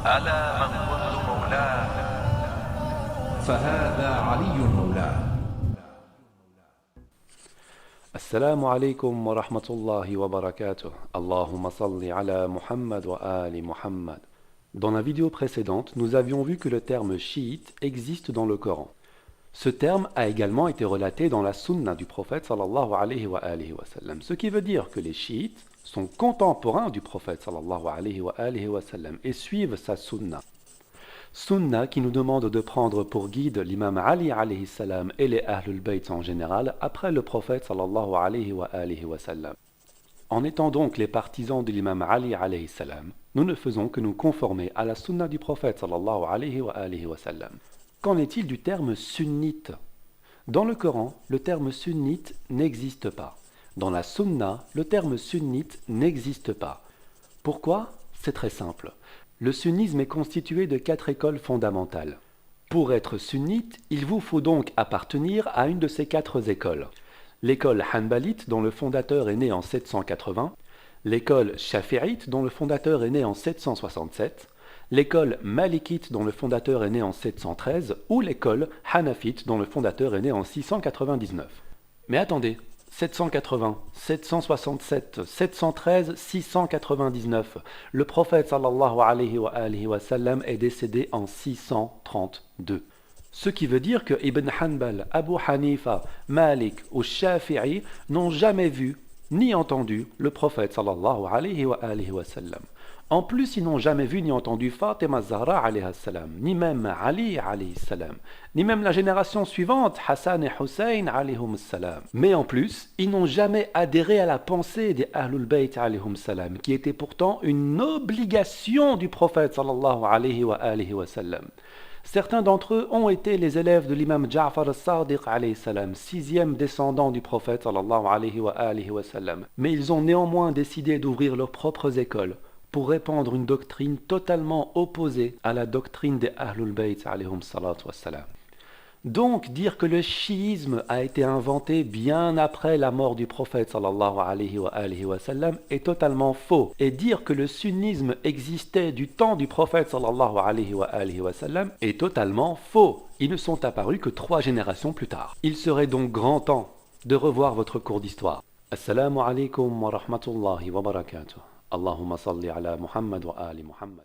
ألا من كنت مولاه. فهذا علي مولاه. Assalamu alaikum wa rahmatullahi wa barakatuh. Allahumma salli ala Muhammad wa ali Muhammad. Dans la vidéo précédente, nous avions vu que le terme chiite existe dans le Coran. Ce terme a également été relaté dans la sunna du prophète sallallahu alayhi wa alihi wa sallam, ce qui veut dire que les chiites sont contemporains du prophète sallallahu alayhi wa alihi wa sallam et suivent sa sunna. Sunna qui nous demande de prendre pour guide l'imam Ali alayhi salam et les Ahlul Bayt en général après le prophète sallallahu alayhi wa sallam. En étant donc les partisans de l'imam Ali alayhi salam, nous ne faisons que nous conformer à la sunna du prophète sallallahu alayhi wa sallam. Qu'en est-il du terme sunnite? Dans le Coran, le terme sunnite n'existe pas. Dans la sunna, le terme sunnite n'existe pas. Pourquoi? C'est très simple. Le sunnisme est constitué de 4 écoles fondamentales. Pour être sunnite, il vous faut donc appartenir à une de ces 4 écoles. L'école hanbalite, dont le fondateur est né en 780, l'école shafi'ite, dont le fondateur est né en 767, l'école malikite, dont le fondateur est né en 713, ou l'école hanafite, dont le fondateur est né en 699. Mais attendez, 780, 767, 713, 699. Le prophète sallallahu alayhi wa sallam est décédé en 632. Ce qui veut dire que Ibn Hanbal, Abu Hanifa, Malik ou Shafi'i n'ont jamais vu ni entendu le prophète sallallahu alayhi wa sallam. En plus, ils n'ont jamais vu ni entendu Fatima Zahra alayha salam, ni même Ali alayhi salam, ni même la génération suivante, Hassan et Hussein alayhum salam. Mais en plus, ils n'ont jamais adhéré à la pensée des Ahlul Bayt alayhum salam, qui était pourtant une obligation du prophète sallallahu alayhi wa sallam. Certains d'entre eux ont été les élèves de l'imam Ja'far al-Sadiq alayhi salam, 6e descendant du prophète sallallahu alayhi wa sallam. Mais ils ont néanmoins décidé d'ouvrir leurs propres écoles pour répandre une doctrine totalement opposée à la doctrine des Ahlul Bayt alayhum salatu wassalam. Donc dire que le chiisme a été inventé bien après la mort du prophète sallallahu alayhi wa sallam est totalement faux. Et dire que le sunnisme existait du temps du prophète sallallahu alayhi wa sallam est totalement faux. Ils ne sont apparus que 3 générations plus tard. Il serait donc grand temps de revoir votre cours d'histoire. Assalamu alaikum wa rahmatullahi wa barakatuh. Allahumma salli ala Muhammad wa ali Muhammad.